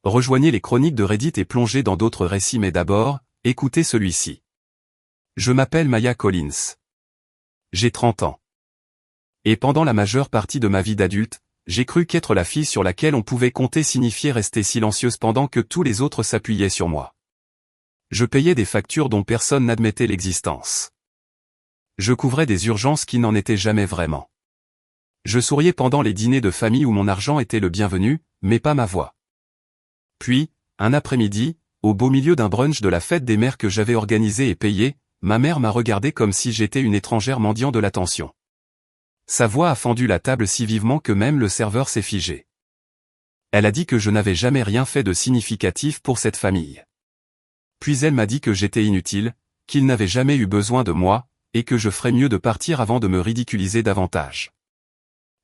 Rejoignez les chroniques de Reddit et plongez dans d'autres récits, mais d'abord, écoutez celui-ci. Je m'appelle Maya Collins. J'ai 30 ans. Et pendant la majeure partie de ma vie d'adulte, j'ai cru qu'être la fille sur laquelle on pouvait compter signifiait rester silencieuse pendant que tous les autres s'appuyaient sur moi. Je payais des factures dont personne n'admettait l'existence. Je couvrais des urgences qui n'en étaient jamais vraiment. Je souriais pendant les dîners de famille où mon argent était le bienvenu, mais pas ma voix. Puis, un après-midi, au beau milieu d'un brunch de la fête des mères que j'avais organisé et payé, ma mère m'a regardé comme si j'étais une étrangère mendiant de l'attention. Sa voix a fendu la table si vivement que même le serveur s'est figé. Elle a dit que je n'avais jamais rien fait de significatif pour cette famille. Puis elle m'a dit que j'étais inutile, qu'ils n'avaient jamais eu besoin de moi, et que je ferais mieux de partir avant de me ridiculiser davantage.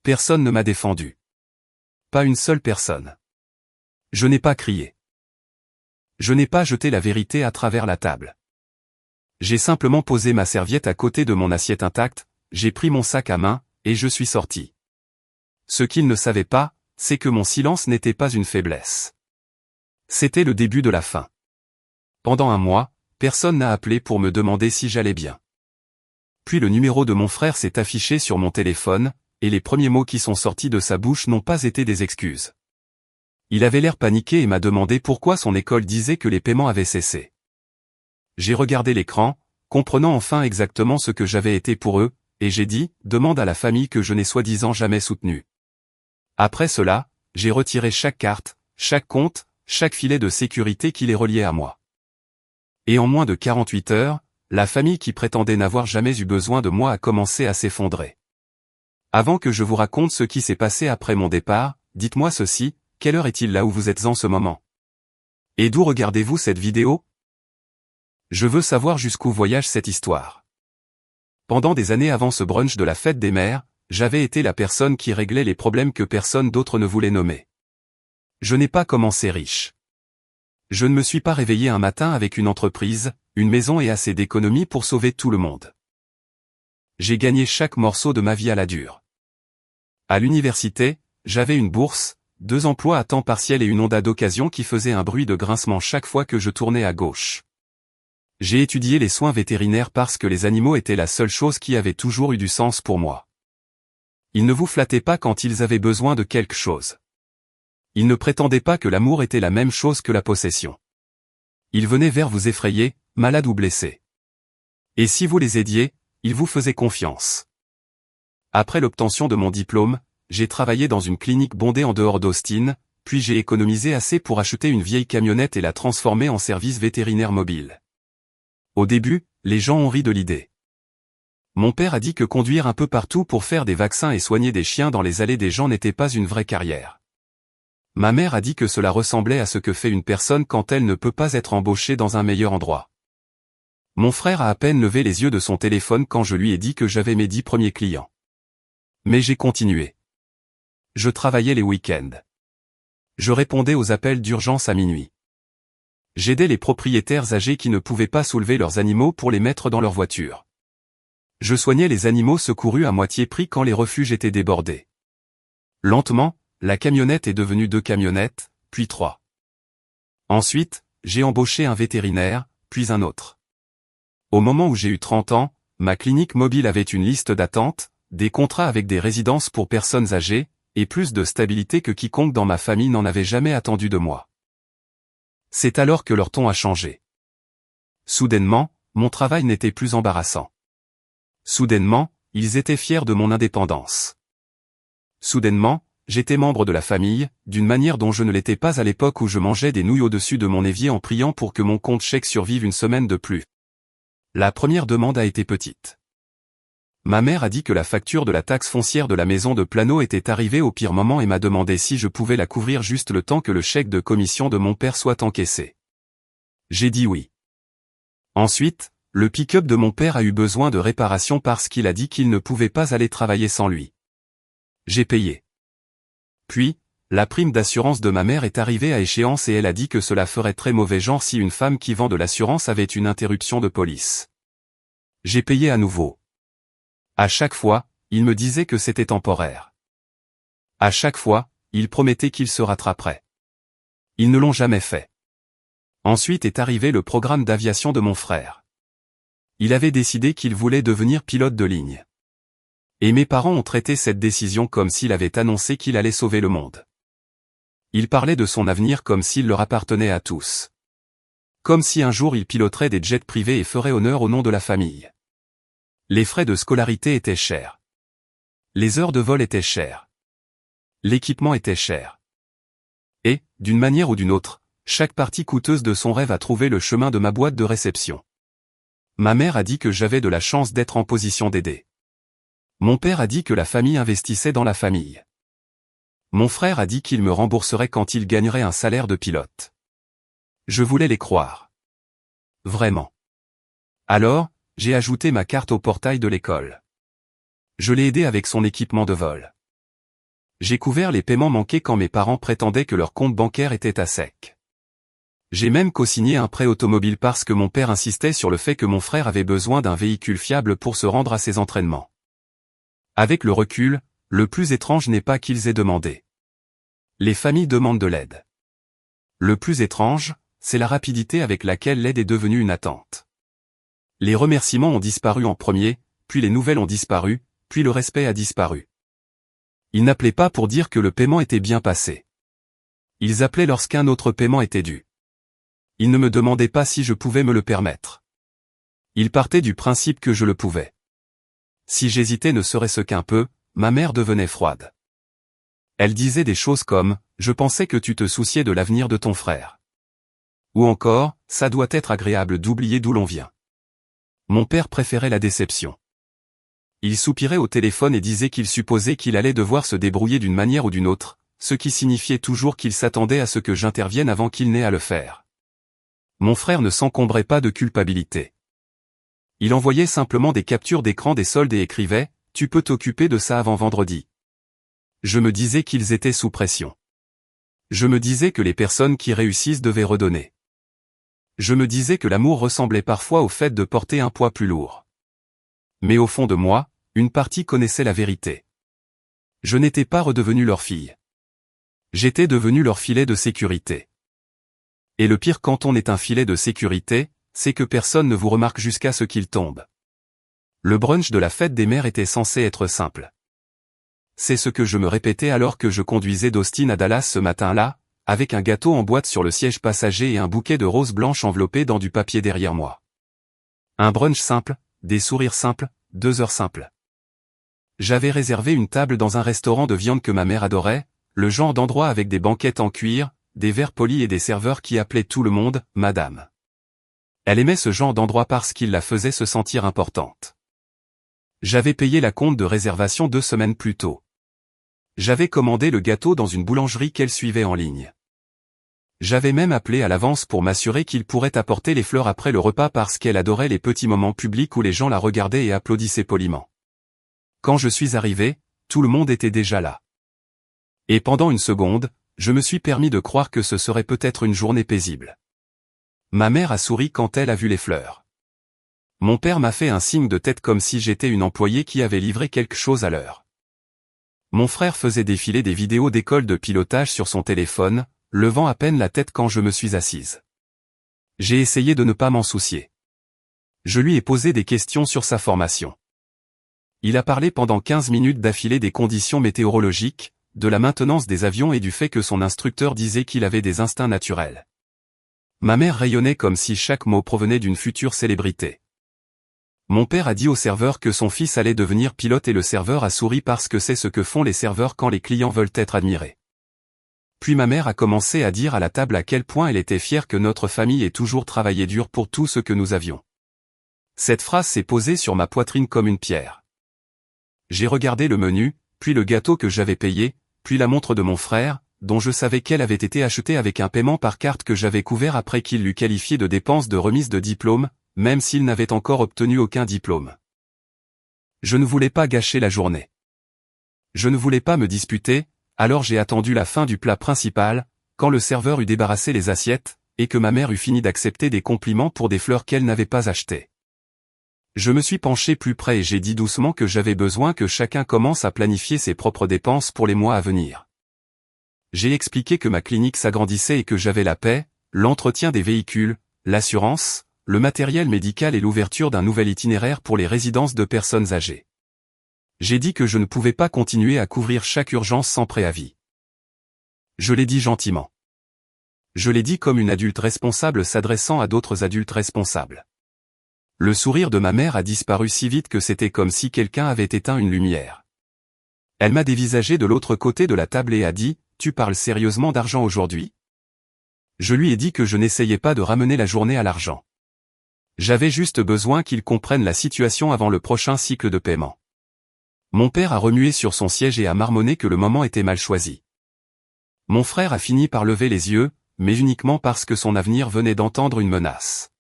Personne ne m'a défendu. Pas une seule personne. Je n'ai pas crié. Je n'ai pas jeté la vérité à travers la table. J'ai simplement posé ma serviette à côté de mon assiette intacte, j'ai pris mon sac à main, et je suis sorti. Ce qu'ils ne savaient pas, c'est que mon silence n'était pas une faiblesse. C'était le début de la fin. Pendant un mois, personne n'a appelé pour me demander si j'allais bien. Puis le numéro de mon frère s'est affiché sur mon téléphone, et les premiers mots qui sont sortis de sa bouche n'ont pas été des excuses. Il avait l'air paniqué et m'a demandé pourquoi son école disait que les paiements avaient cessé. J'ai regardé l'écran, comprenant enfin exactement ce que j'avais été pour eux, et j'ai dit, demande à la famille que je n'ai soi-disant jamais soutenue. Après cela, j'ai retiré chaque carte, chaque compte, chaque filet de sécurité qui les reliait à moi. Et en moins de 48 heures, la famille qui prétendait n'avoir jamais eu besoin de moi a commencé à s'effondrer. Avant que je vous raconte ce qui s'est passé après mon départ, dites-moi ceci, quelle heure est-il là où vous êtes en ce moment? Et d'où regardez-vous cette vidéo? Je veux savoir jusqu'où voyage cette histoire. Pendant des années avant ce brunch de la fête des mères, j'avais été la personne qui réglait les problèmes que personne d'autre ne voulait nommer. Je n'ai pas commencé riche. Je ne me suis pas réveillé un matin avec une entreprise, une maison et assez d'économies pour sauver tout le monde. J'ai gagné chaque morceau de ma vie à la dure. À l'université, j'avais une bourse, 2 emplois à temps partiel et une Honda d'occasion qui faisait un bruit de grincement chaque fois que je tournais à gauche. J'ai étudié les soins vétérinaires parce que les animaux étaient la seule chose qui avait toujours eu du sens pour moi. Ils ne vous flattaient pas quand ils avaient besoin de quelque chose. Ils ne prétendaient pas que l'amour était la même chose que la possession. Ils venaient vers vous effrayer, malade ou blessé. Et si vous les aidiez, ils vous faisaient confiance. Après l'obtention de mon diplôme, j'ai travaillé dans une clinique bondée en dehors d'Austin, puis j'ai économisé assez pour acheter une vieille camionnette et la transformer en service vétérinaire mobile. Au début, les gens ont ri de l'idée. Mon père a dit que conduire un peu partout pour faire des vaccins et soigner des chiens dans les allées des gens n'était pas une vraie carrière. Ma mère a dit que cela ressemblait à ce que fait une personne quand elle ne peut pas être embauchée dans un meilleur endroit. Mon frère a à peine levé les yeux de son téléphone quand je lui ai dit que j'avais mes 10 premiers clients. Mais j'ai continué. Je travaillais les week-ends. Je répondais aux appels d'urgence à minuit. J'aidais les propriétaires âgés qui ne pouvaient pas soulever leurs animaux pour les mettre dans leur voiture. Je soignais les animaux secourus à moitié prix quand les refuges étaient débordés. Lentement, la camionnette est devenue 2 camionnettes, puis 3. Ensuite, j'ai embauché un vétérinaire, puis un autre. Au moment où j'ai eu 30 ans, ma clinique mobile avait une liste d'attente, des contrats avec des résidences pour personnes âgées, et plus de stabilité que quiconque dans ma famille n'en avait jamais attendu de moi. C'est alors que leur ton a changé. Soudainement, mon travail n'était plus embarrassant. Soudainement, ils étaient fiers de mon indépendance. Soudainement, j'étais membre de la famille, d'une manière dont je ne l'étais pas à l'époque où je mangeais des nouilles au-dessus de mon évier en priant pour que mon compte chèque survive une semaine de plus. La première demande a été petite. Ma mère a dit que la facture de la taxe foncière de la maison de Plano était arrivée au pire moment et m'a demandé si je pouvais la couvrir juste le temps que le chèque de commission de mon père soit encaissé. J'ai dit oui. Ensuite, le pick-up de mon père a eu besoin de réparation parce qu'il a dit qu'il ne pouvait pas aller travailler sans lui. J'ai payé. Puis, la prime d'assurance de ma mère est arrivée à échéance et elle a dit que cela ferait très mauvais genre si une femme qui vend de l'assurance avait une interruption de police. J'ai payé à nouveau. À chaque fois, il me disait que c'était temporaire. À chaque fois, il promettait qu'il se rattraperait. Ils ne l'ont jamais fait. Ensuite est arrivé le programme d'aviation de mon frère. Il avait décidé qu'il voulait devenir pilote de ligne. Et mes parents ont traité cette décision comme s'il avait annoncé qu'il allait sauver le monde. Il parlait de son avenir comme s'il leur appartenait à tous. Comme si un jour il piloterait des jets privés et ferait honneur au nom de la famille. Les frais de scolarité étaient chers. Les heures de vol étaient chères. L'équipement était cher. Et, d'une manière ou d'une autre, chaque partie coûteuse de son rêve a trouvé le chemin de ma boîte de réception. Ma mère a dit que j'avais de la chance d'être en position d'aider. Mon père a dit que la famille investissait dans la famille. Mon frère a dit qu'il me rembourserait quand il gagnerait un salaire de pilote. Je voulais les croire. Vraiment. Alors, j'ai ajouté ma carte au portail de l'école. Je l'ai aidé avec son équipement de vol. J'ai couvert les paiements manqués quand mes parents prétendaient que leur compte bancaire était à sec. J'ai même co-signé un prêt automobile parce que mon père insistait sur le fait que mon frère avait besoin d'un véhicule fiable pour se rendre à ses entraînements. Avec le recul, le plus étrange n'est pas qu'ils aient demandé. Les familles demandent de l'aide. Le plus étrange, c'est la rapidité avec laquelle l'aide est devenue une attente. Les remerciements ont disparu en premier, puis les nouvelles ont disparu, puis le respect a disparu. Ils n'appelaient pas pour dire que le paiement était bien passé. Ils appelaient lorsqu'un autre paiement était dû. Ils ne me demandaient pas si je pouvais me le permettre. Ils partaient du principe que je le pouvais. Si j'hésitais ne serait-ce qu'un peu, ma mère devenait froide. Elle disait des choses comme « Je pensais que tu te souciais de l'avenir de ton frère ». Ou encore « Ça doit être agréable d'oublier d'où l'on vient ». Mon père préférait la déception. Il soupirait au téléphone et disait qu'il supposait qu'il allait devoir se débrouiller d'une manière ou d'une autre, ce qui signifiait toujours qu'il s'attendait à ce que j'intervienne avant qu'il n'ait à le faire. Mon frère ne s'encombrait pas de culpabilité. Il envoyait simplement des captures d'écran des soldes et écrivait « Tu peux t'occuper de ça avant vendredi ». Je me disais qu'ils étaient sous pression. Je me disais que les personnes qui réussissent devaient redonner. Je me disais que l'amour ressemblait parfois au fait de porter un poids plus lourd. Mais au fond de moi, une partie connaissait la vérité. Je n'étais pas redevenu leur fille. J'étais devenu leur filet de sécurité. Et le pire quand on est un filet de sécurité, c'est que personne ne vous remarque jusqu'à ce qu'il tombe. Le brunch de la fête des mères était censé être simple. C'est ce que je me répétais alors que je conduisais d'Austin à Dallas ce matin-là, avec un gâteau en boîte sur le siège passager et un bouquet de roses blanches enveloppé dans du papier derrière moi. Un brunch simple, des sourires simples, 2 heures simples. J'avais réservé une table dans un restaurant de viande que ma mère adorait, le genre d'endroit avec des banquettes en cuir, des verres polis et des serveurs qui appelaient tout le monde « Madame ». Elle aimait ce genre d'endroit parce qu'il la faisait se sentir importante. J'avais payé la compte de réservation 2 semaines plus tôt. J'avais commandé le gâteau dans une boulangerie qu'elle suivait en ligne. J'avais même appelé à l'avance pour m'assurer qu'il pourrait apporter les fleurs après le repas parce qu'elle adorait les petits moments publics où les gens la regardaient et applaudissaient poliment. Quand je suis arrivé, tout le monde était déjà là. Et pendant une seconde, je me suis permis de croire que ce serait peut-être une journée paisible. Ma mère a souri quand elle a vu les fleurs. Mon père m'a fait un signe de tête comme si j'étais une employée qui avait livré quelque chose à l'heure. Mon frère faisait défiler des vidéos d'école de pilotage sur son téléphone, levant à peine la tête quand je me suis assise. J'ai essayé de ne pas m'en soucier. Je lui ai posé des questions sur sa formation. Il a parlé pendant 15 minutes d'affilée des conditions météorologiques, de la maintenance des avions et du fait que son instructeur disait qu'il avait des instincts naturels. Ma mère rayonnait comme si chaque mot provenait d'une future célébrité. Mon père a dit au serveur que son fils allait devenir pilote et le serveur a souri parce que c'est ce que font les serveurs quand les clients veulent être admirés. Puis ma mère a commencé à dire à la table à quel point elle était fière que notre famille ait toujours travaillé dur pour tout ce que nous avions. Cette phrase s'est posée sur ma poitrine comme une pierre. J'ai regardé le menu, puis le gâteau que j'avais payé, puis la montre de mon frère, dont je savais qu'elle avait été achetée avec un paiement par carte que j'avais couvert après qu'il l'eût qualifié de dépense de remise de diplôme, même s'il n'avait encore obtenu aucun diplôme. Je ne voulais pas gâcher la journée. Je ne voulais pas me disputer, alors j'ai attendu la fin du plat principal, quand le serveur eut débarrassé les assiettes, et que ma mère eut fini d'accepter des compliments pour des fleurs qu'elle n'avait pas achetées. Je me suis penché plus près et j'ai dit doucement que j'avais besoin que chacun commence à planifier ses propres dépenses pour les mois à venir. J'ai expliqué que ma clinique s'agrandissait et que j'avais la paie, l'entretien des véhicules, l'assurance, le matériel médical et l'ouverture d'un nouvel itinéraire pour les résidences de personnes âgées. J'ai dit que je ne pouvais pas continuer à couvrir chaque urgence sans préavis. Je l'ai dit gentiment. Je l'ai dit comme une adulte responsable s'adressant à d'autres adultes responsables. Le sourire de ma mère a disparu si vite que c'était comme si quelqu'un avait éteint une lumière. Elle m'a dévisagé de l'autre côté de la table et a dit « Tu parles sérieusement d'argent aujourd'hui ?» Je lui ai dit que je n'essayais pas de ramener la journée à l'argent. J'avais juste besoin qu'il comprenne la situation avant le prochain cycle de paiement. Mon père a remué sur son siège et a marmonné que le moment était mal choisi. Mon frère a fini par lever les yeux, mais uniquement parce que son avenir venait d'entendre une menace.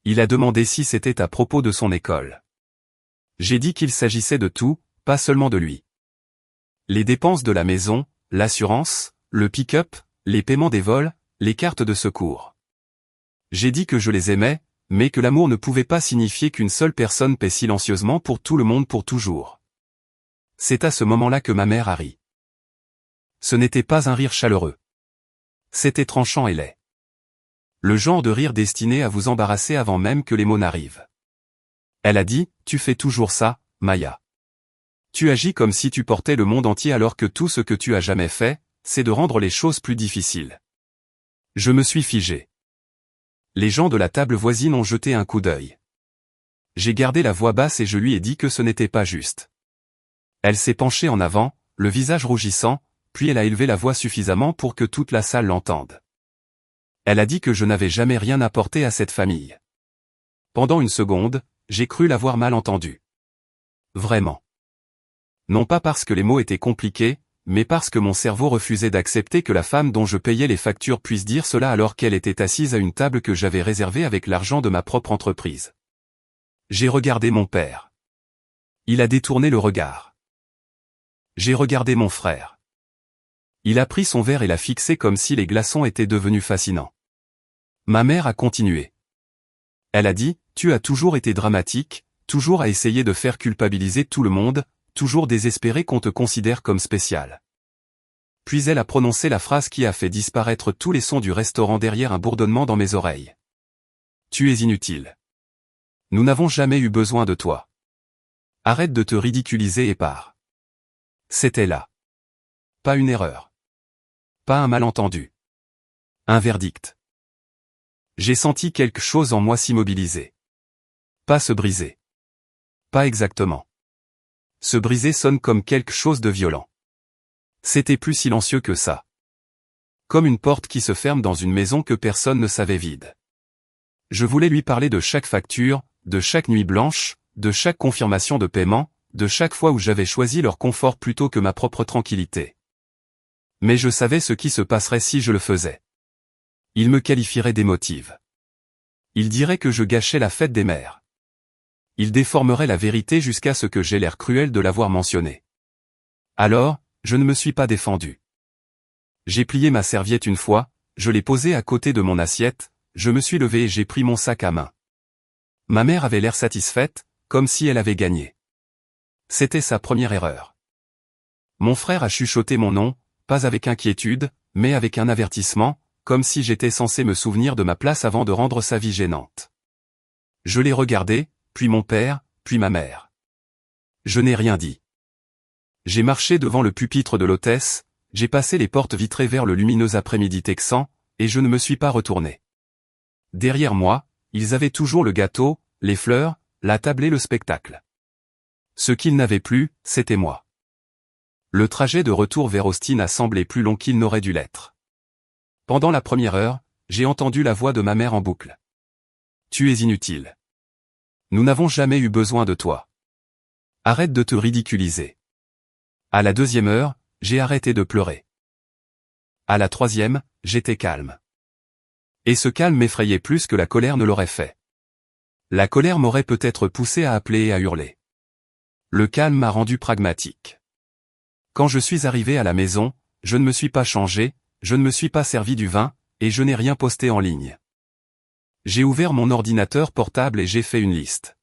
Il a demandé si c'était à propos de son école. J'ai dit qu'il s'agissait de tout, pas seulement de lui. Les dépenses de la maison, l'assurance, le pick-up, les paiements des vols, les cartes de secours. J'ai dit que je les aimais, mais que l'amour ne pouvait pas signifier qu'une seule personne paie silencieusement pour tout le monde pour toujours. C'est à ce moment-là que ma mère a ri. Ce n'était pas un rire chaleureux. C'était tranchant et laid. Le genre de rire destiné à vous embarrasser avant même que les mots n'arrivent. Elle a dit, « Tu fais toujours ça, Maya. Tu agis comme si tu portais le monde entier alors que tout ce que tu as jamais fait, c'est de rendre les choses plus difficiles. » Je me suis figé. Les gens de la table voisine ont jeté un coup d'œil. J'ai gardé la voix basse et je lui ai dit que ce n'était pas juste. Elle s'est penchée en avant, le visage rougissant, puis elle a élevé la voix suffisamment pour que toute la salle l'entende. Elle a dit que je n'avais jamais rien apporté à cette famille. Pendant une seconde, j'ai cru l'avoir mal entendu. Vraiment. Non pas parce que les mots étaient compliqués, mais parce que mon cerveau refusait d'accepter que la femme dont je payais les factures puisse dire cela alors qu'elle était assise à une table que j'avais réservée avec l'argent de ma propre entreprise. J'ai regardé mon père. Il a détourné le regard. J'ai regardé mon frère. Il a pris son verre et l'a fixé comme si les glaçons étaient devenus fascinants. Ma mère a continué. Elle a dit, « Tu as toujours été dramatique, toujours à essayer de faire culpabiliser tout le monde, toujours désespéré qu'on te considère comme spécial. » Puis elle a prononcé la phrase qui a fait disparaître tous les sons du restaurant derrière un bourdonnement dans mes oreilles. « Tu es inutile. Nous n'avons jamais eu besoin de toi. Arrête de te ridiculiser et pars. » C'était là. Pas une erreur. Pas un malentendu. Un verdict. J'ai senti quelque chose en moi s'immobiliser. Pas se briser. Pas exactement. Se briser sonne comme quelque chose de violent. C'était plus silencieux que ça. Comme une porte qui se ferme dans une maison que personne ne savait vide. Je voulais lui parler de chaque facture, de chaque nuit blanche, de chaque confirmation de paiement, de chaque fois où j'avais choisi leur confort plutôt que ma propre tranquillité. Mais je savais ce qui se passerait si je le faisais. Il me qualifierait d'émotive. Il dirait que je gâchais la fête des mères. Il déformerait la vérité jusqu'à ce que j'aie l'air cruel de l'avoir mentionné. Alors, je ne me suis pas défendu. J'ai plié ma serviette une fois, je l'ai posée à côté de mon assiette, je me suis levé et j'ai pris mon sac à main. Ma mère avait l'air satisfaite, comme si elle avait gagné. C'était sa première erreur. Mon frère a chuchoté mon nom, pas avec inquiétude, mais avec un avertissement, comme si j'étais censé me souvenir de ma place avant de rendre sa vie gênante. Je l'ai regardé, puis mon père, puis ma mère. Je n'ai rien dit. J'ai marché devant le pupitre de l'hôtesse, j'ai passé les portes vitrées vers le lumineux après-midi texan, et je ne me suis pas retourné. Derrière moi, ils avaient toujours le gâteau, les fleurs, la table et le spectacle. Ce qu'ils n'avaient plus, c'était moi. Le trajet de retour vers Austin a semblé plus long qu'il n'aurait dû l'être. Pendant la première heure, j'ai entendu la voix de ma mère en boucle. « Tu es inutile. Nous n'avons jamais eu besoin de toi. Arrête de te ridiculiser. » À la deuxième heure, j'ai arrêté de pleurer. À la troisième, j'étais calme. Et ce calme m'effrayait plus que la colère ne l'aurait fait. La colère m'aurait peut-être poussé à appeler et à hurler. Le calme m'a rendu pragmatique. Quand je suis arrivé à la maison, je ne me suis pas changé, je ne me suis pas servi du vin, et je n'ai rien posté en ligne. J'ai ouvert mon ordinateur portable et j'ai fait une liste.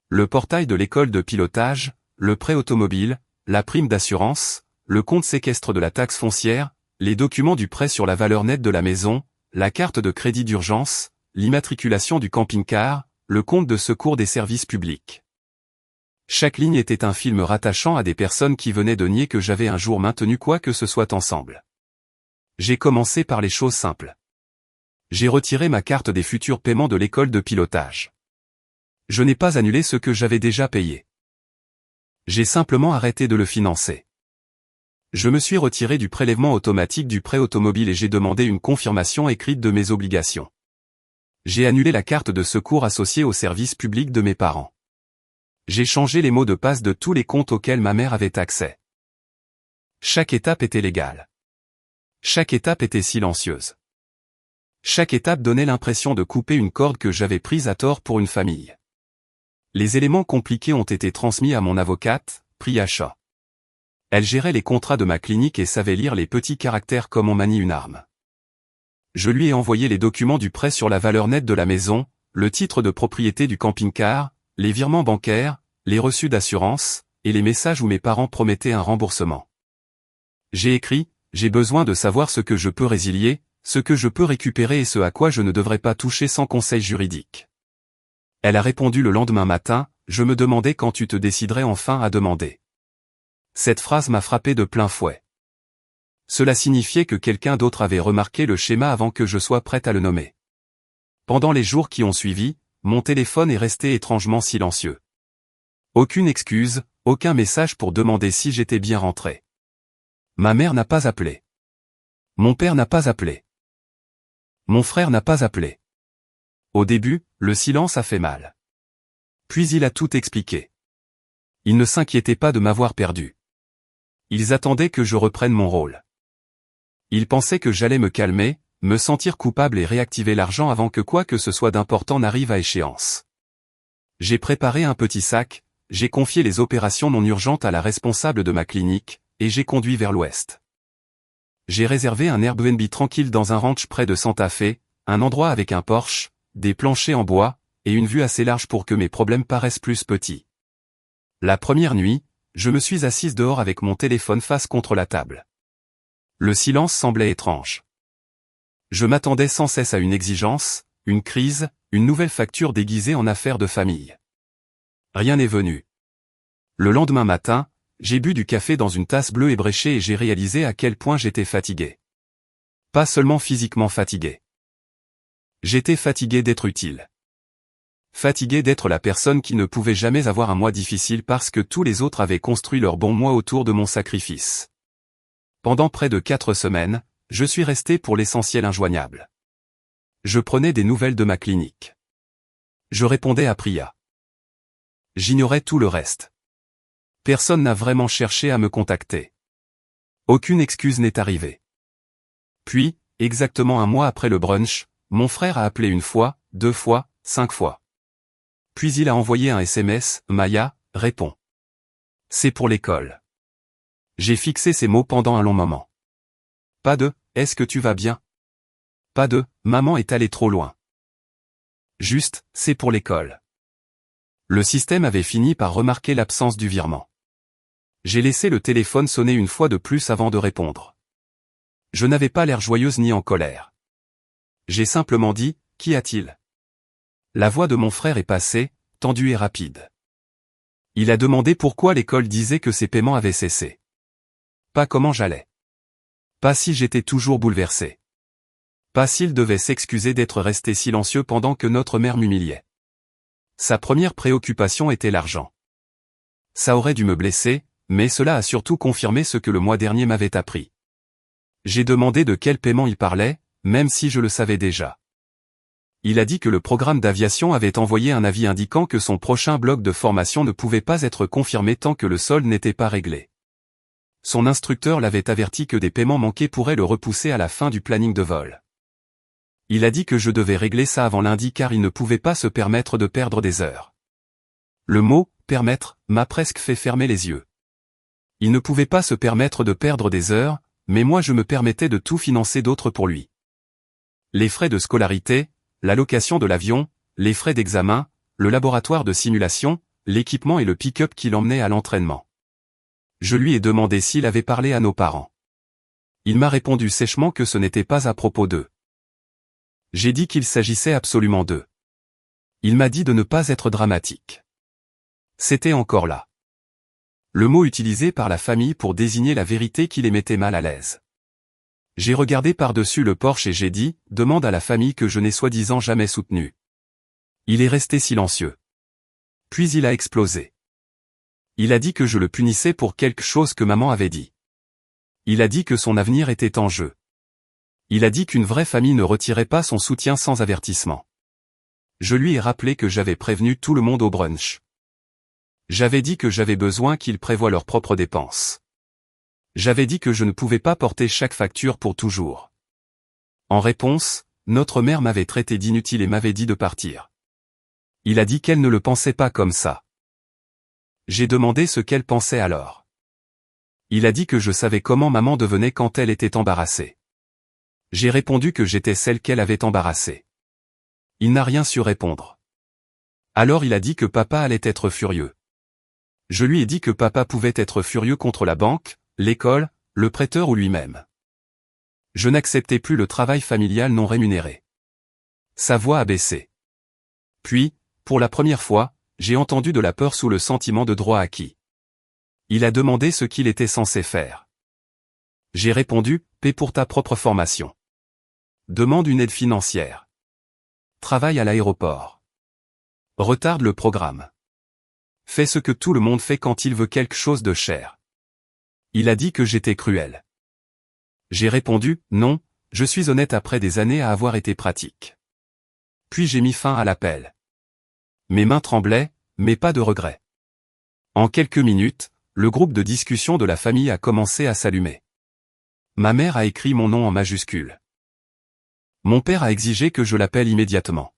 Le portail de l'école de pilotage, le prêt automobile, la prime d'assurance, le compte séquestre de la taxe foncière, les documents du prêt sur la valeur nette de la maison, la carte de crédit d'urgence, l'immatriculation du camping-car, le compte de secours des services publics. Chaque ligne était un film rattachant à des personnes qui venaient de nier que j'avais un jour maintenu quoi que ce soit ensemble. J'ai commencé par les choses simples. J'ai retiré ma carte des futurs paiements de l'école de pilotage. Je n'ai pas annulé ce que j'avais déjà payé. J'ai simplement arrêté de le financer. Je me suis retiré du prélèvement automatique du prêt automobile et j'ai demandé une confirmation écrite de mes obligations. J'ai annulé la carte de secours associée au service public de mes parents. J'ai changé les mots de passe de tous les comptes auxquels ma mère avait accès. Chaque étape était légale. Chaque étape était silencieuse. Chaque étape donnait l'impression de couper une corde que j'avais prise à tort pour une famille. Les éléments compliqués ont été transmis à mon avocate, Priyacha. Elle gérait les contrats de ma clinique et savait lire les petits caractères comme on manie une arme. Je lui ai envoyé les documents du prêt sur la valeur nette de la maison, le titre de propriété du camping-car, les virements bancaires, les reçus d'assurance, et les messages où mes parents promettaient un remboursement. J'ai écrit, j'ai besoin de savoir ce que je peux résilier, ce que je peux récupérer et ce à quoi je ne devrais pas toucher sans conseil juridique. Elle a répondu le lendemain matin, je me demandais quand tu te déciderais enfin à demander. Cette phrase m'a frappé de plein fouet. Cela signifiait que quelqu'un d'autre avait remarqué le schéma avant que je sois prête à le nommer. Pendant les jours qui ont suivi, mon téléphone est resté étrangement silencieux. Aucune excuse, aucun message pour demander si j'étais bien rentré. Ma mère n'a pas appelé. Mon père n'a pas appelé. Mon frère n'a pas appelé. Au début, le silence a fait mal. Puis il a tout expliqué. Ils ne s'inquiétaient pas de m'avoir perdu. Ils attendaient que je reprenne mon rôle. Ils pensaient que j'allais me calmer, me sentir coupable et réactiver l'argent avant que quoi que ce soit d'important n'arrive à échéance. J'ai préparé un petit sac, j'ai confié les opérations non urgentes à la responsable de ma clinique, et j'ai conduit vers l'ouest. J'ai réservé un Airbnb tranquille dans un ranch près de Santa Fe, un endroit avec un porche, des planchers en bois, et une vue assez large pour que mes problèmes paraissent plus petits. La première nuit, je me suis assise dehors avec mon téléphone face contre la table. Le silence semblait étrange. Je m'attendais sans cesse à une exigence, une crise, une nouvelle facture déguisée en affaire de famille. Rien n'est venu. Le lendemain matin, j'ai bu du café dans une tasse bleue ébréchée et j'ai réalisé à quel point j'étais fatigué. Pas seulement physiquement fatigué. J'étais fatigué d'être utile. Fatigué d'être la personne qui ne pouvait jamais avoir un mois difficile parce que tous les autres avaient construit leur bon mois autour de mon sacrifice. Pendant près de 4 semaines, je suis resté pour l'essentiel injoignable. Je prenais des nouvelles de ma clinique. Je répondais à Priya. J'ignorais tout le reste. Personne n'a vraiment cherché à me contacter. Aucune excuse n'est arrivée. Puis, exactement un mois après le brunch, mon frère a appelé 1 fois, 2 fois, 5 fois. Puis il a envoyé un SMS, Maya, réponds. C'est pour l'école. J'ai fixé ces mots pendant un long moment. Pas de, est-ce que tu vas bien? Pas de, maman est allée trop loin. Juste, c'est pour l'école. Le système avait fini par remarquer l'absence du virement. J'ai laissé le téléphone sonner une fois de plus avant de répondre. Je n'avais pas l'air joyeuse ni en colère. J'ai simplement dit, qu'y a-t-il? La voix de mon frère est passée, tendue et rapide. Il a demandé pourquoi l'école disait que ses paiements avaient cessé. Pas comment j'allais. Pas si j'étais toujours bouleversé. Pas s'il devait s'excuser d'être resté silencieux pendant que notre mère m'humiliait. Sa première préoccupation était l'argent. Ça aurait dû me blesser, mais cela a surtout confirmé ce que le mois dernier m'avait appris. J'ai demandé de quel paiement il parlait, même si je le savais déjà. Il a dit que le programme d'aviation avait envoyé un avis indiquant que son prochain bloc de formation ne pouvait pas être confirmé tant que le solde n'était pas réglé. Son instructeur l'avait averti que des paiements manqués pourraient le repousser à la fin du planning de vol. Il a dit que je devais régler ça avant lundi car il ne pouvait pas se permettre de perdre des heures. Le mot « permettre » m'a presque fait fermer les yeux. Il ne pouvait pas se permettre de perdre des heures, mais moi je me permettais de tout financer d'autres pour lui. Les frais de scolarité, la location de l'avion, les frais d'examen, le laboratoire de simulation, l'équipement et le pick-up qui l'emmenait à l'entraînement. Je lui ai demandé s'il avait parlé à nos parents. Il m'a répondu sèchement que ce n'était pas à propos d'eux. J'ai dit qu'il s'agissait absolument d'eux. Il m'a dit de ne pas être dramatique. C'était encore là. Le mot utilisé par la famille pour désigner la vérité qui les mettait mal à l'aise. J'ai regardé par-dessus le porche et j'ai dit, demande à la famille que je n'ai soi-disant jamais soutenue. Il est resté silencieux. Puis il a explosé. Il a dit que je le punissais pour quelque chose que maman avait dit. Il a dit que son avenir était en jeu. Il a dit qu'une vraie famille ne retirait pas son soutien sans avertissement. Je lui ai rappelé que j'avais prévenu tout le monde au brunch. J'avais dit que j'avais besoin qu'ils prévoient leurs propres dépenses. J'avais dit que je ne pouvais pas porter chaque facture pour toujours. En réponse, notre mère m'avait traité d'inutile et m'avait dit de partir. Il a dit qu'elle ne le pensait pas comme ça. J'ai demandé ce qu'elle pensait alors. Il a dit que je savais comment maman devenait quand elle était embarrassée. J'ai répondu que j'étais celle qu'elle avait embarrassée. Il n'a rien su répondre. Alors il a dit que papa allait être furieux. Je lui ai dit que papa pouvait être furieux contre la banque, l'école, le prêteur ou lui-même. Je n'acceptais plus le travail familial non rémunéré. Sa voix a baissé. Puis, pour la première fois, j'ai entendu de la peur sous le sentiment de droit acquis. Il a demandé ce qu'il était censé faire. J'ai répondu, paie pour ta propre formation. Demande une aide financière. Travaille à l'aéroport. Retarde le programme. Fais ce que tout le monde fait quand il veut quelque chose de cher. Il a dit que j'étais cruel. J'ai répondu, non, je suis honnête après des années à avoir été pratique. Puis j'ai mis fin à l'appel. Mes mains tremblaient, mais pas de regret. En quelques minutes, le groupe de discussion de la famille a commencé à s'allumer. Ma mère a écrit mon nom en majuscule. Mon père a exigé que je l'appelle immédiatement.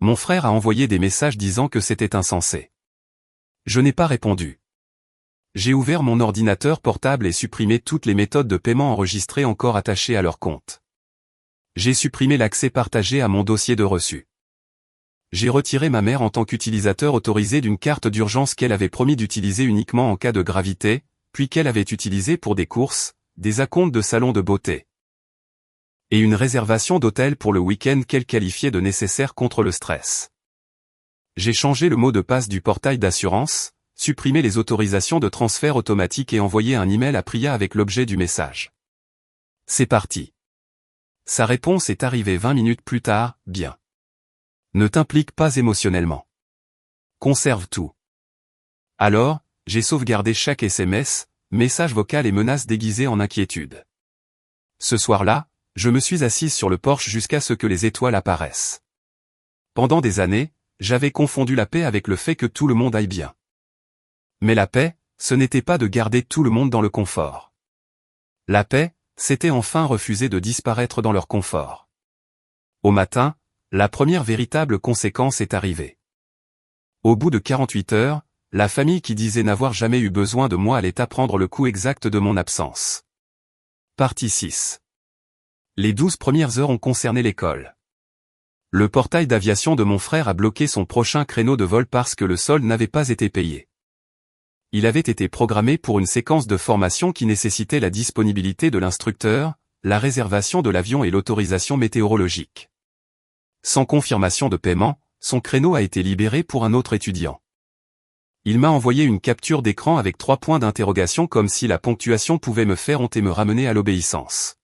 Mon frère a envoyé des messages disant que c'était insensé. Je n'ai pas répondu. J'ai ouvert mon ordinateur portable et supprimé toutes les méthodes de paiement enregistrées encore attachées à leur compte. J'ai supprimé l'accès partagé à mon dossier de reçu. J'ai retiré ma mère en tant qu'utilisateur autorisé d'une carte d'urgence qu'elle avait promis d'utiliser uniquement en cas de gravité, puis qu'elle avait utilisée pour des courses, des acomptes de salon de beauté. Et une réservation d'hôtel pour le week-end qu'elle qualifiait de nécessaire contre le stress. J'ai changé le mot de passe du portail d'assurance, supprimé les autorisations de transfert automatique et envoyé un email à Priya avec l'objet du message. C'est parti. Sa réponse est arrivée 20 minutes plus tard, bien. Ne t'implique pas émotionnellement. Conserve tout. Alors, j'ai sauvegardé chaque SMS, message vocal et menace déguisée en inquiétude. Ce soir-là, je me suis assise sur le porche jusqu'à ce que les étoiles apparaissent. Pendant des années, j'avais confondu la paix avec le fait que tout le monde aille bien. Mais la paix, ce n'était pas de garder tout le monde dans le confort. La paix, c'était enfin refuser de disparaître dans leur confort. Au matin, la première véritable conséquence est arrivée. Au bout de 48 heures, la famille qui disait n'avoir jamais eu besoin de moi allait apprendre le coût exact de mon absence. Partie 6. Les 12 premières heures ont concerné l'école. Le portail d'aviation de mon frère a bloqué son prochain créneau de vol parce que le solde n'avait pas été payé. Il avait été programmé pour une séquence de formation qui nécessitait la disponibilité de l'instructeur, la réservation de l'avion et l'autorisation météorologique. Sans confirmation de paiement, son créneau a été libéré pour un autre étudiant. Il m'a envoyé une capture d'écran avec 3 points d'interrogation comme si la ponctuation pouvait me faire honte et me ramener à l'obéissance.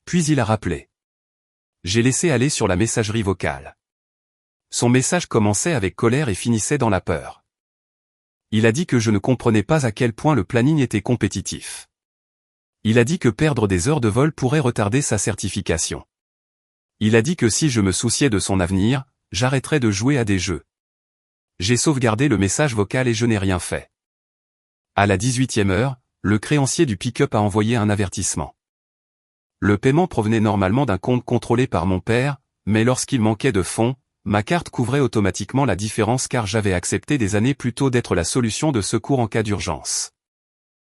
Puis il a rappelé. J'ai laissé aller sur la messagerie vocale. Son message commençait avec colère et finissait dans la peur. Il a dit que je ne comprenais pas à quel point le planning était compétitif. Il a dit que perdre des heures de vol pourrait retarder sa certification. Il a dit que si je me souciais de son avenir, j'arrêterais de jouer à des jeux. J'ai sauvegardé le message vocal et je n'ai rien fait. À la 18e heure, le créancier du pick-up a envoyé un avertissement. Le paiement provenait normalement d'un compte contrôlé par mon père, mais lorsqu'il manquait de fonds, ma carte couvrait automatiquement la différence car j'avais accepté des années plus tôt d'être la solution de secours en cas d'urgence.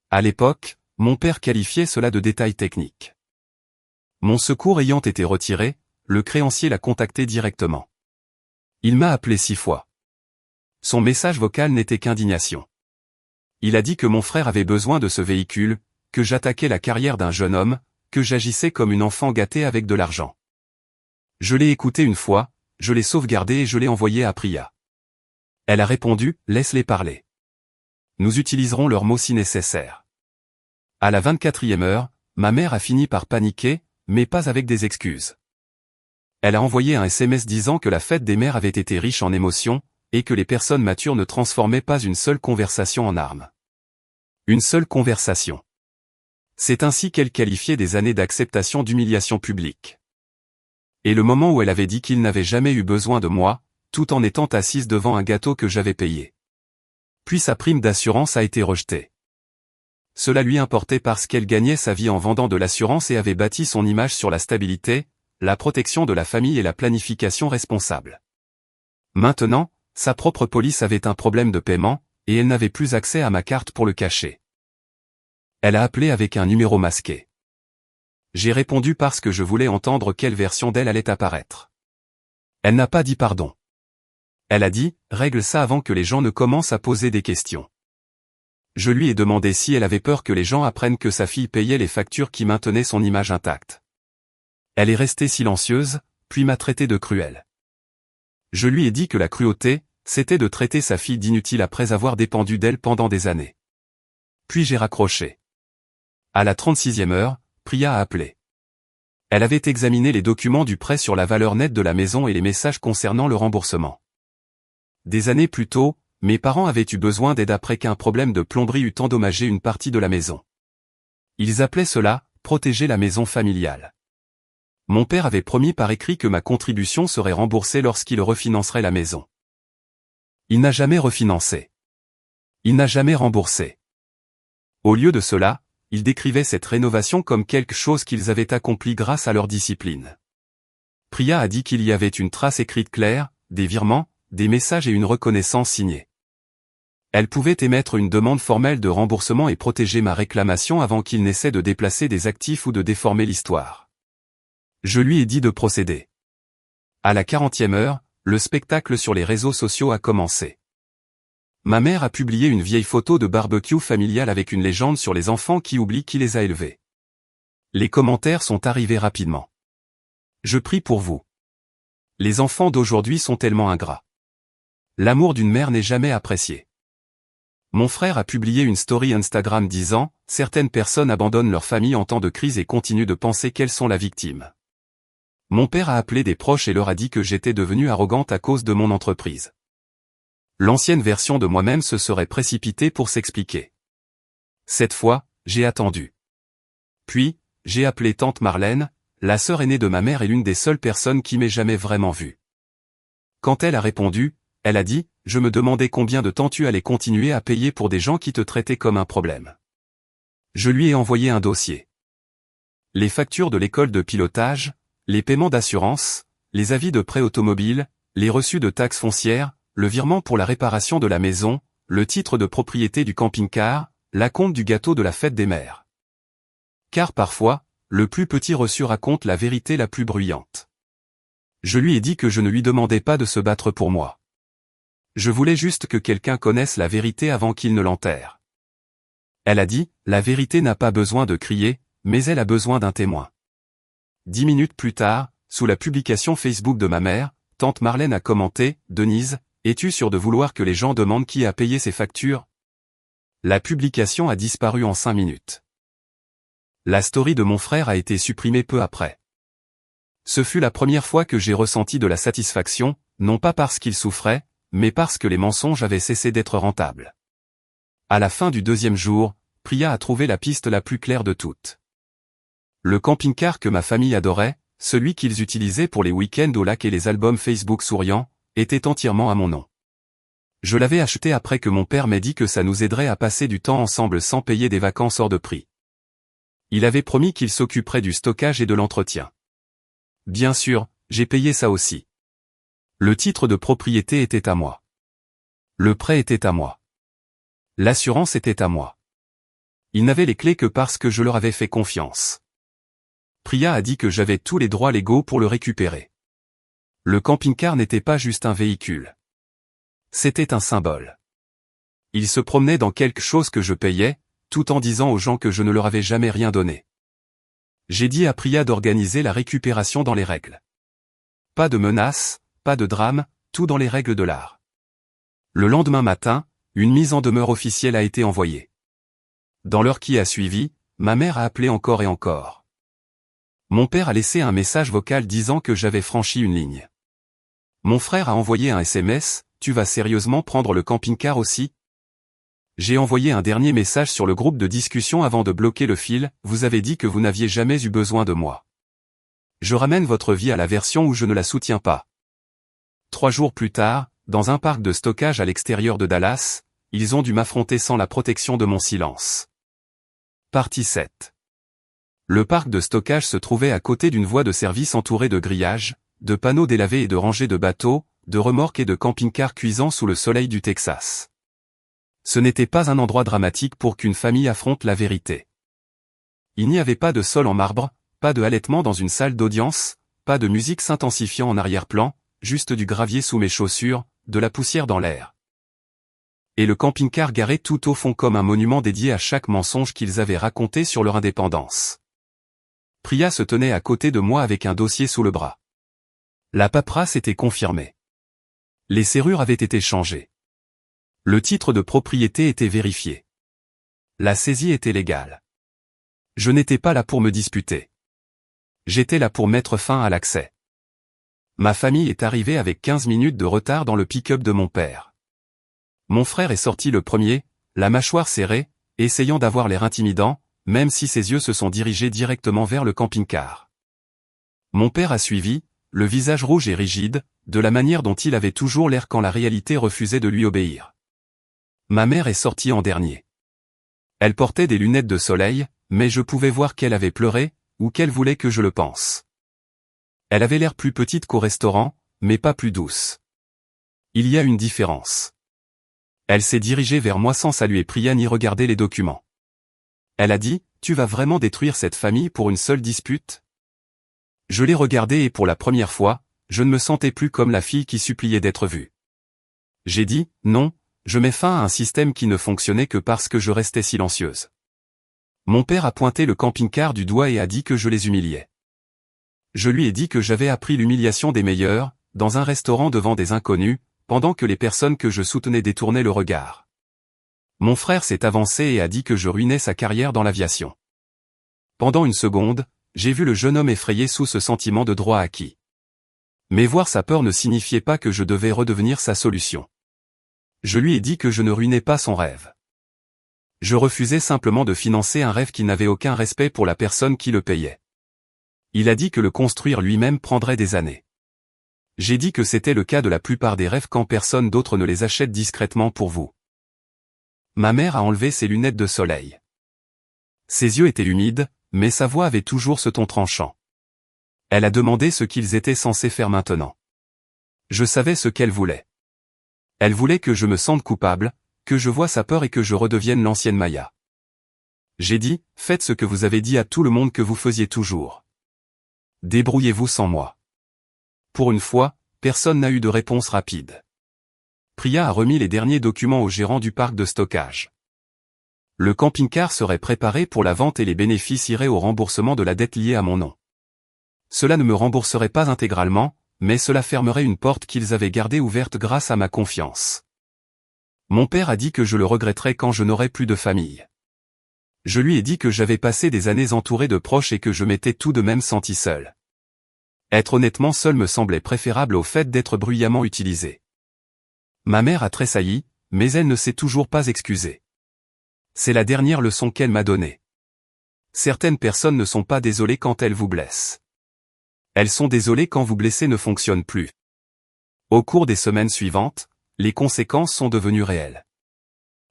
À l'époque, mon père qualifiait cela de détail technique. Mon secours ayant été retiré, le créancier l'a contacté directement. Il m'a appelé 6 fois. Son message vocal n'était qu'indignation. Il a dit que mon frère avait besoin de ce véhicule, que j'attaquais la carrière d'un jeune homme, que j'agissais comme une enfant gâtée avec de l'argent. Je l'ai écouté une fois, je l'ai sauvegardé et je l'ai envoyé à Priya. Elle a répondu, laisse-les parler. Nous utiliserons leurs mots si nécessaire. À la 24e heure, ma mère a fini par paniquer, mais pas avec des excuses. Elle a envoyé un SMS disant que la fête des mères avait été riche en émotions, et que les personnes matures ne transformaient pas une seule conversation en arme. Une seule conversation. C'est ainsi qu'elle qualifiait des années d'acceptation d'humiliation publique. Et le moment où elle avait dit qu'il n'avait jamais eu besoin de moi, tout en étant assise devant un gâteau que j'avais payé. Puis sa prime d'assurance a été rejetée. Cela lui importait parce qu'elle gagnait sa vie en vendant de l'assurance et avait bâti son image sur la stabilité, la protection de la famille et la planification responsable. Maintenant, sa propre police avait un problème de paiement, et elle n'avait plus accès à ma carte pour le cacher. Elle a appelé avec un numéro masqué. J'ai répondu parce que je voulais entendre quelle version d'elle allait apparaître. Elle n'a pas dit pardon. Elle a dit, règle ça avant que les gens ne commencent à poser des questions. Je lui ai demandé si elle avait peur que les gens apprennent que sa fille payait les factures qui maintenaient son image intacte. Elle est restée silencieuse, puis m'a traité de cruel. Je lui ai dit que la cruauté, c'était de traiter sa fille d'inutile après avoir dépendu d'elle pendant des années. Puis j'ai raccroché. À la 36e heure, Priya a appelé. Elle avait examiné les documents du prêt sur la valeur nette de la maison et les messages concernant le remboursement. Des années plus tôt, mes parents avaient eu besoin d'aide après qu'un problème de plomberie eût endommagé une partie de la maison. Ils appelaient cela « protéger la maison familiale ». Mon père avait promis par écrit que ma contribution serait remboursée lorsqu'il refinancerait la maison. Il n'a jamais refinancé. Il n'a jamais remboursé. Au lieu de cela, il décrivait cette rénovation comme quelque chose qu'ils avaient accompli grâce à leur discipline. Priya a dit qu'il y avait une trace écrite claire, des virements, des messages et une reconnaissance signée. Elle pouvait émettre une demande formelle de remboursement et protéger ma réclamation avant qu'il n'essaie de déplacer des actifs ou de déformer l'histoire. Je lui ai dit de procéder. À la 40e heure, le spectacle sur les réseaux sociaux a commencé. Ma mère a publié une vieille photo de barbecue familial avec une légende sur les enfants qui oublient qui les a élevés. Les commentaires sont arrivés rapidement. Je prie pour vous. Les enfants d'aujourd'hui sont tellement ingrats. L'amour d'une mère n'est jamais apprécié. Mon frère a publié une story Instagram disant « Certaines personnes abandonnent leur famille en temps de crise et continuent de penser qu'elles sont la victime. » Mon père a appelé des proches et leur a dit que j'étais devenue arrogante à cause de mon entreprise. L'ancienne version de moi-même se serait précipitée pour s'expliquer. Cette fois, j'ai attendu. Puis, j'ai appelé tante Marlène, la sœur aînée de ma mère et l'une des seules personnes qui m'ait jamais vraiment vue. Quand elle a répondu, elle a dit « Je me demandais combien de temps tu allais continuer à payer pour des gens qui te traitaient comme un problème. » Je lui ai envoyé un dossier. Les factures de l'école de pilotage, les paiements d'assurance, les avis de prêt automobile, les reçus de taxes foncières, le virement pour la réparation de la maison, le titre de propriété du camping-car, l'acompte du gâteau de la fête des mères. Car parfois, le plus petit reçu raconte la vérité la plus bruyante. Je lui ai dit que je ne lui demandais pas de se battre pour moi. Je voulais juste que quelqu'un connaisse la vérité avant qu'il ne l'enterre. Elle a dit, la vérité n'a pas besoin de crier, mais elle a besoin d'un témoin. 10 minutes plus tard, sous la publication Facebook de ma mère, tante Marlène a commenté, Denise, es-tu sûre de vouloir que les gens demandent qui a payé ses factures? La publication a disparu en 5 minutes. La story de mon frère a été supprimée peu après. Ce fut la première fois que j'ai ressenti de la satisfaction, non pas parce qu'il souffrait, mais parce que les mensonges avaient cessé d'être rentables. À la fin du 2e jour, Priya a trouvé la piste la plus claire de toutes. Le camping-car que ma famille adorait, celui qu'ils utilisaient pour les week-ends au lac et les albums Facebook souriants, était entièrement à mon nom. Je l'avais acheté après que mon père m'ait dit que ça nous aiderait à passer du temps ensemble sans payer des vacances hors de prix. Il avait promis qu'il s'occuperait du stockage et de l'entretien. Bien sûr, j'ai payé ça aussi. Le titre de propriété était à moi. Le prêt était à moi. L'assurance était à moi. Ils n'avaient les clés que parce que je leur avais fait confiance. Priya a dit que j'avais tous les droits légaux pour le récupérer. Le camping-car n'était pas juste un véhicule. C'était un symbole. Ils se promenaient dans quelque chose que je payais, tout en disant aux gens que je ne leur avais jamais rien donné. J'ai dit à Priya d'organiser la récupération dans les règles. Pas de menaces, pas de drame, tout dans les règles de l'art. Le lendemain matin, une mise en demeure officielle a été envoyée. Dans l'heure qui a suivi, ma mère a appelé encore et encore. Mon père a laissé un message vocal disant que j'avais franchi une ligne. Mon frère a envoyé un SMS, « Tu vas sérieusement prendre le camping-car aussi ?» J'ai envoyé un dernier message sur le groupe de discussion avant de bloquer le fil, « Vous avez dit que vous n'aviez jamais eu besoin de moi. Je ramène votre vie à la version où je ne la soutiens pas. » 3 jours plus tard, dans un parc de stockage à l'extérieur de Dallas, ils ont dû m'affronter sans la protection de mon silence. Partie 7. Le parc de stockage se trouvait à côté d'une voie de service entourée de grillages, de panneaux délavés et de rangées de bateaux, de remorques et de camping-cars cuisant sous le soleil du Texas. Ce n'était pas un endroit dramatique pour qu'une famille affronte la vérité. Il n'y avait pas de sol en marbre, pas de halètement dans une salle d'audience, pas de musique s'intensifiant en arrière-plan, juste du gravier sous mes chaussures, de la poussière dans l'air. Et le camping-car garé tout au fond comme un monument dédié à chaque mensonge qu'ils avaient raconté sur leur indépendance. Priya se tenait à côté de moi avec un dossier sous le bras. La paperasse était confirmée. Les serrures avaient été changées. Le titre de propriété était vérifié. La saisie était légale. Je n'étais pas là pour me disputer. J'étais là pour mettre fin à l'accès. Ma famille est arrivée avec 15 minutes de retard dans le pick-up de mon père. Mon frère est sorti le premier, la mâchoire serrée, essayant d'avoir l'air intimidant, même si ses yeux se sont dirigés directement vers le camping-car. Mon père a suivi, le visage rouge et rigide, de la manière dont il avait toujours l'air quand la réalité refusait de lui obéir. Ma mère est sortie en dernier. Elle portait des lunettes de soleil, mais je pouvais voir qu'elle avait pleuré, ou qu'elle voulait que je le pense. Elle avait l'air plus petite qu'au restaurant, mais pas plus douce. Il y a une différence. Elle s'est dirigée vers moi sans saluer Priya ni regarder les documents. Elle a dit, « Tu vas vraiment détruire cette famille pour une seule dispute ?» Je l'ai regardée et pour la première fois, je ne me sentais plus comme la fille qui suppliait d'être vue. J'ai dit, « Non, je mets fin à un système qui ne fonctionnait que parce que je restais silencieuse. » Mon père a pointé le camping-car du doigt et a dit que je les humiliais. Je lui ai dit que j'avais appris l'humiliation des meilleurs, dans un restaurant devant des inconnus, pendant que les personnes que je soutenais détournaient le regard. Mon frère s'est avancé et a dit que je ruinais sa carrière dans l'aviation. Pendant une seconde, j'ai vu le jeune homme effrayé sous ce sentiment de droit acquis. Mais voir sa peur ne signifiait pas que je devais redevenir sa solution. Je lui ai dit que je ne ruinais pas son rêve. Je refusais simplement de financer un rêve qui n'avait aucun respect pour la personne qui le payait. Il a dit que le construire lui-même prendrait des années. J'ai dit que c'était le cas de la plupart des rêves quand personne d'autre ne les achète discrètement pour vous. Ma mère a enlevé ses lunettes de soleil. Ses yeux étaient humides, mais sa voix avait toujours ce ton tranchant. Elle a demandé ce qu'ils étaient censés faire maintenant. Je savais ce qu'elle voulait. Elle voulait que je me sente coupable, que je voie sa peur et que je redevienne l'ancienne Maya. J'ai dit, faites ce que vous avez dit à tout le monde que vous faisiez toujours. Débrouillez-vous sans moi. Pour une fois, personne n'a eu de réponse rapide. Priya a remis les derniers documents au gérant du parc de stockage. Le camping-car serait préparé pour la vente et les bénéfices iraient au remboursement de la dette liée à mon nom. Cela ne me rembourserait pas intégralement, mais cela fermerait une porte qu'ils avaient gardée ouverte grâce à ma confiance. Mon père a dit que je le regretterais quand je n'aurais plus de famille. Je lui ai dit que j'avais passé des années entouré de proches et que je m'étais tout de même senti seul. Être honnêtement seul me semblait préférable au fait d'être bruyamment utilisé. Ma mère a tressailli, mais elle ne s'est toujours pas excusée. C'est la dernière leçon qu'elle m'a donnée. Certaines personnes ne sont pas désolées quand elles vous blessent. Elles sont désolées quand vous blessez ne fonctionne plus. Au cours des semaines suivantes, les conséquences sont devenues réelles.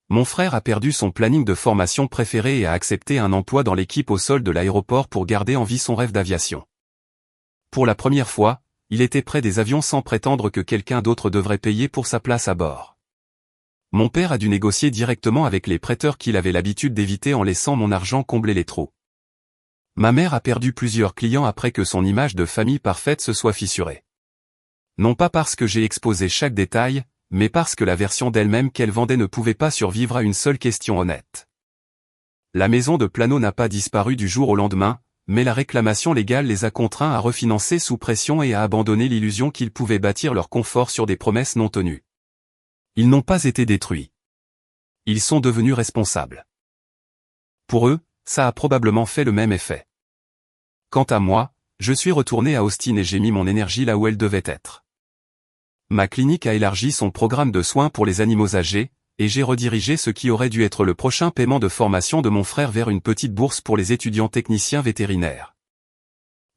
Mon frère a perdu son planning de formation préféré et a accepté un emploi dans l'équipe au sol de l'aéroport pour garder en vie son rêve d'aviation. Pour la première fois, il était près des avions sans prétendre que quelqu'un d'autre devrait payer pour sa place à bord. Mon père a dû négocier directement avec les prêteurs qu'il avait l'habitude d'éviter en laissant mon argent combler les trous. Ma mère a perdu plusieurs clients après que son image de famille parfaite se soit fissurée. Non pas parce que j'ai exposé chaque détail, mais parce que la version d'elle-même qu'elle vendait ne pouvait pas survivre à une seule question honnête. La maison de Plano n'a pas disparu du jour au lendemain, mais la réclamation légale les a contraints à refinancer sous pression et à abandonner l'illusion qu'ils pouvaient bâtir leur confort sur des promesses non tenues. Ils n'ont pas été détruits. Ils sont devenus responsables. Pour eux, ça a probablement fait le même effet. Quant à moi, je suis retourné à Austin et j'ai mis mon énergie là où elle devait être. Ma clinique a élargi son programme de soins pour les animaux âgés, et j'ai redirigé ce qui aurait dû être le prochain paiement de formation de mon frère vers une petite bourse pour les étudiants techniciens vétérinaires.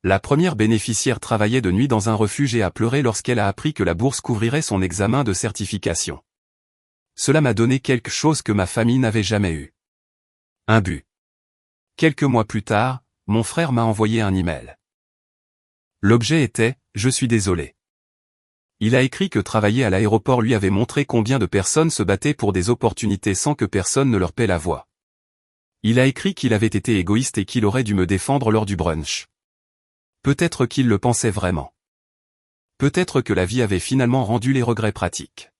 La première bénéficiaire travaillait de nuit dans un refuge et a pleuré lorsqu'elle a appris que la bourse couvrirait son examen de certification. Cela m'a donné quelque chose que ma famille n'avait jamais eu. Un but. Quelques mois plus tard, mon frère m'a envoyé un email. L'objet était « Je suis désolé ». Il a écrit que travailler à l'aéroport lui avait montré combien de personnes se battaient pour des opportunités sans que personne ne leur paie la voie. Il a écrit qu'il avait été égoïste et qu'il aurait dû me défendre lors du brunch. Peut-être qu'il le pensait vraiment. Peut-être que la vie avait finalement rendu les regrets pratiques.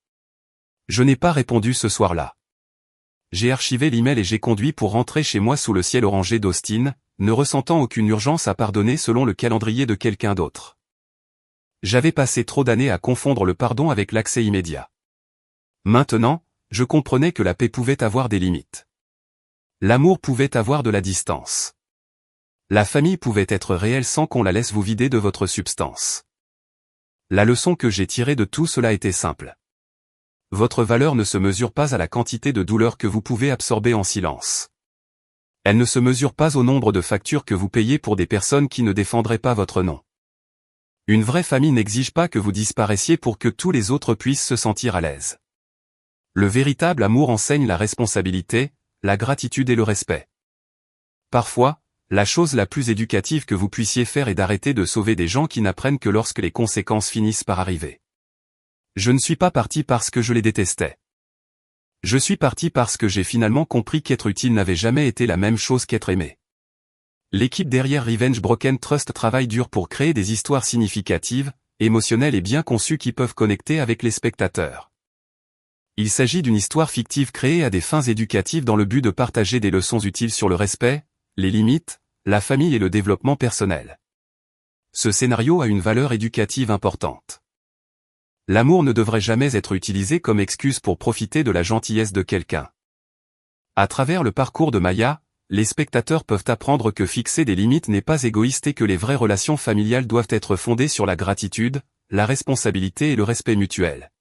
Je n'ai pas répondu ce soir-là. J'ai archivé l'email et j'ai conduit pour rentrer chez moi sous le ciel orangé d'Austin, ne ressentant aucune urgence à pardonner selon le calendrier de quelqu'un d'autre. J'avais passé trop d'années à confondre le pardon avec l'accès immédiat. Maintenant, je comprenais que la paix pouvait avoir des limites. L'amour pouvait avoir de la distance. La famille pouvait être réelle sans qu'on la laisse vous vider de votre substance. La leçon que j'ai tirée de tout cela était simple. Votre valeur ne se mesure pas à la quantité de douleur que vous pouvez absorber en silence. Elle ne se mesure pas au nombre de factures que vous payez pour des personnes qui ne défendraient pas votre nom. Une vraie famille n'exige pas que vous disparaissiez pour que tous les autres puissent se sentir à l'aise. Le véritable amour enseigne la responsabilité, la gratitude et le respect. Parfois, la chose la plus éducative que vous puissiez faire est d'arrêter de sauver des gens qui n'apprennent que lorsque les conséquences finissent par arriver. Je ne suis pas parti parce que je les détestais. Je suis parti parce que j'ai finalement compris qu'être utile n'avait jamais été la même chose qu'être aimé. L'équipe derrière Revenge Broken Trust travaille dur pour créer des histoires significatives, émotionnelles et bien conçues qui peuvent connecter avec les spectateurs. Il s'agit d'une histoire fictive créée à des fins éducatives dans le but de partager des leçons utiles sur le respect, les limites, la famille et le développement personnel. Ce scénario a une valeur éducative importante. L'amour ne devrait jamais être utilisé comme excuse pour profiter de la gentillesse de quelqu'un. À travers le parcours de Maya, les spectateurs peuvent apprendre que fixer des limites n'est pas égoïste et que les vraies relations familiales doivent être fondées sur la gratitude, la responsabilité et le respect mutuel.